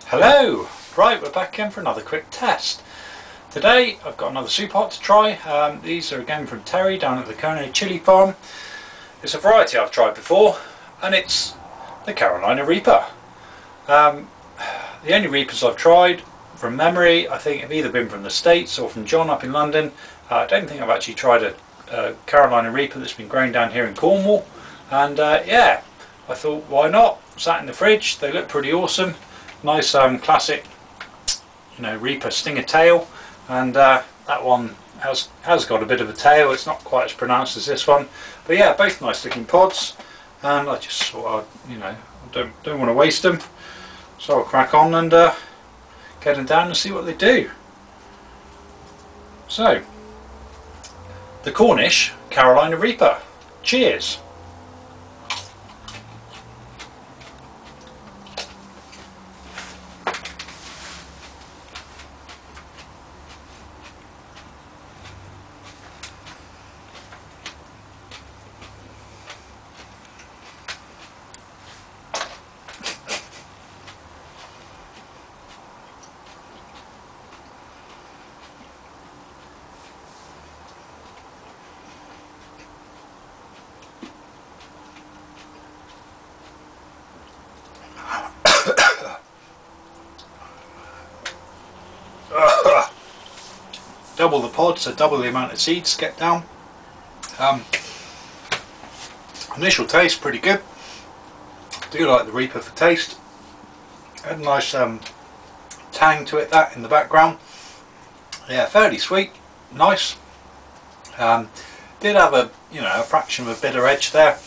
Hello! Right, we're back again for another quick test. Today I've got another super hot to try. These are again from Terry down at the Kernow Chilli Farm. It's a variety I've tried before, and it's the Carolina Reaper. The only Reapers I've tried from memory I think have either been from the States or from John up in London. I don't think I've actually tried a Carolina Reaper that's been grown down here in Cornwall, and yeah, I thought why not? Sat in the fridge, they look pretty awesome. Nice classic, Reaper stinger tail, and that one has got a bit of a tail. It's not quite as pronounced as this one, but yeah, both nice looking pods. And I just thought I don't want to waste them, so I'll crack on and get them down and see what they do. So, the Cornish Carolina Reaper. Cheers. Double the pod, so double the amount of seeds get down. Initial taste pretty good. Do like the Reaper for taste. Had a nice tang to it, that in the background. Yeah, fairly sweet, nice. Did have a fraction of a bitter edge there,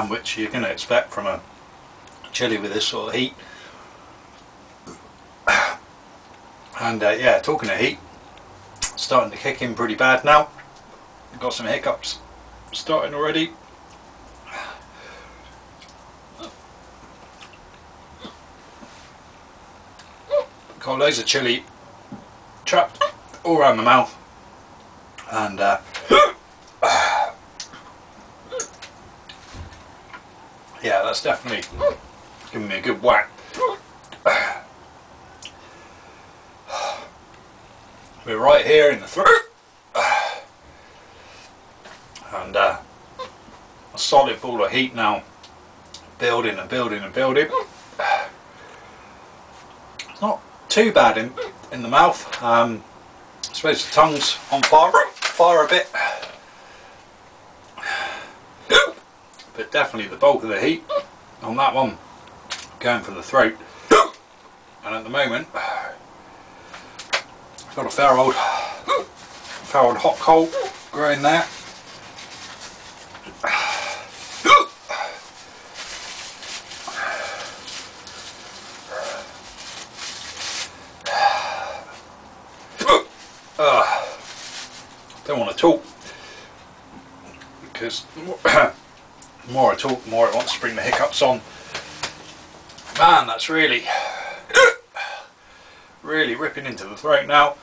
which you're going to expect from a chili with this sort of heat. And yeah, talking of heat, starting to kick in pretty bad now. Got some hiccups starting already. Got loads of chili trapped all around the mouth, and yeah, that's definitely giving me a good whack. We're right here in the throat, and a solid ball of heat now, building and building and building. It's not too bad in the mouth. I suppose the tongue's on fire a bit, but definitely the bulk of the heat on that one going for the throat. And at the moment, got a fair old hot coal growing there. Don't want to talk, because the more I talk, the more it wants to bring the hiccups on. Man, that's really ripping into the throat now,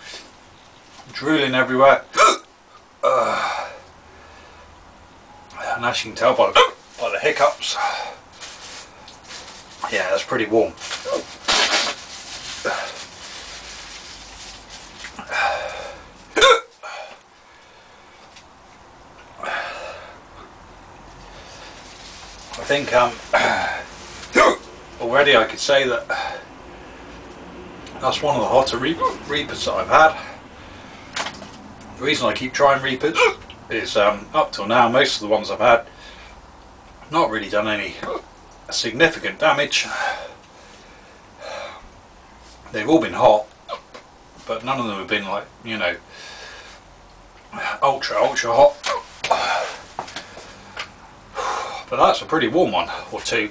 drooling everywhere. And as you can tell by the hiccups, yeah, that's pretty warm. I think already I could say that that's one of the hotter Reapers that I've had. The reason I keep trying Reapers is up till now most of the ones I've had not really done any significant damage. They've all been hot, but none of them have been like, ultra hot. But that's a pretty warm one or two.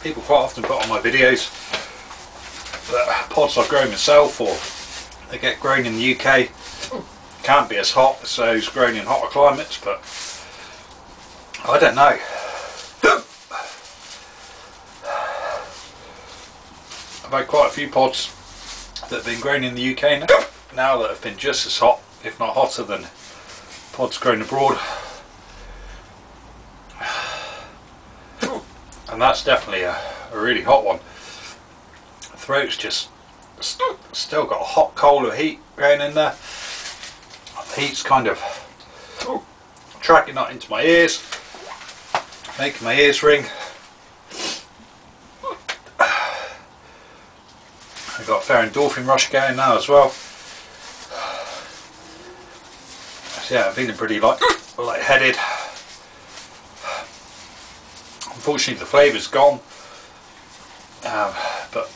People quite often put on my videos that pods I've grown myself, or they get grown in the UK, can't be as hot as those grown in hotter climates, but I don't know. I've had quite a few pods that have been grown in the UK now that have been just as hot if not hotter than pods grown abroad. And that's definitely a really hot one. The throat's just still got a hot coal of heat going in there. The heat's kind of tracking that into my ears, making my ears ring. I've got a fair endorphin rush going now as well. So yeah, I'm feeling pretty lightheaded. Unfortunately the flavour's gone, but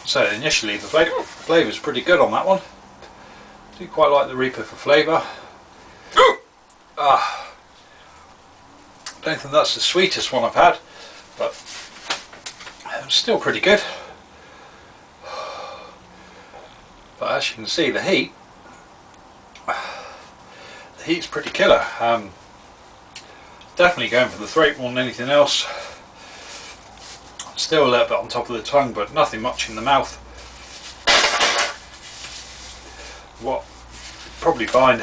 so initially the flavour's pretty good on that one. I do quite like the Reaper for flavour. I don't think that's the sweetest one I've had, but it's still pretty good. But as you can see, the heat's pretty killer. Definitely going for the throat more than anything else. Still a little bit on top of the tongue, but nothing much in the mouth. What you'll probably find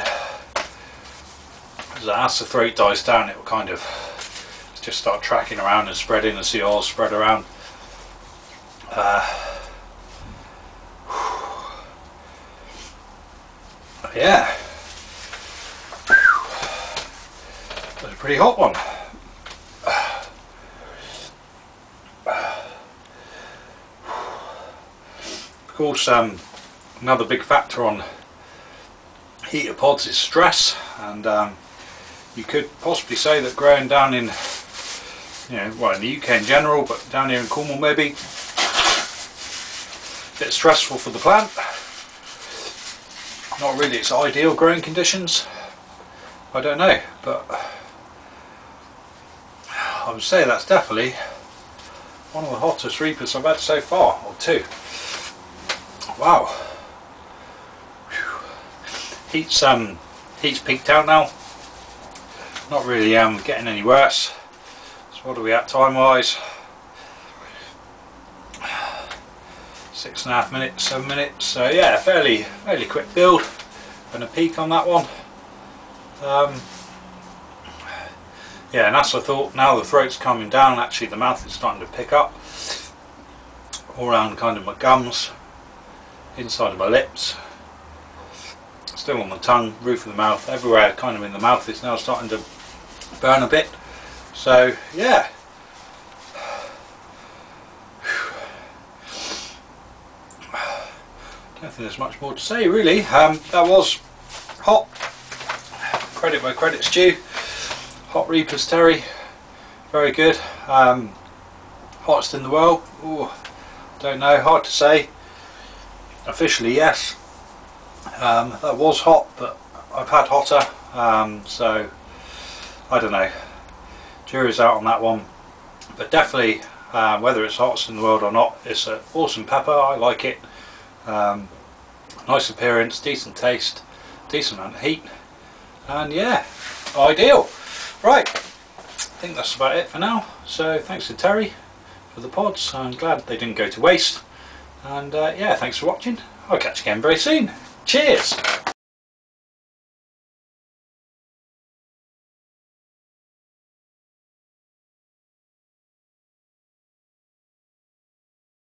is that as the throat dies down, it will kind of just start tracking around and spreading as the oil spread around. Yeah, that's a pretty hot one. Of course, another big factor on heater pods is stress, and you could possibly say that growing down in, well, in the UK in general, but down here in Cornwall maybe, a bit stressful for the plant. Not really its ideal growing conditions. I don't know, but I would say that's definitely one of the hottest Reapers I've had so far, or two. Wow. Heat's peaked out now. Not really getting any worse. So what are we at time wise? 6.5 minutes, 7 minutes. So yeah, fairly quick build and a peak on that one. Yeah, and as I thought, now the throat's coming down, actually the mouth is starting to pick up all around kind of my gums, inside of my lips, still on the tongue, roof of the mouth, everywhere kind of in the mouth is now starting to burn a bit. So yeah, I don't think there's much more to say really. That was hot, credit where credit's due. Hot Reapers Terry, very good. Hottest in the world? Ooh, don't know, hard to say. Officially yes, that was hot, but I've had hotter, so I don't know, jury's out on that one. But definitely, whether it's hottest in the world or not, it's an awesome pepper. I like it. Nice appearance, decent taste, decent amount of heat, and yeah, ideal. Right, I think that's about it for now. So thanks to Terry for the pods. I'm glad they didn't go to waste, and yeah, thanks for watching. I'll catch you again very soon. Cheers.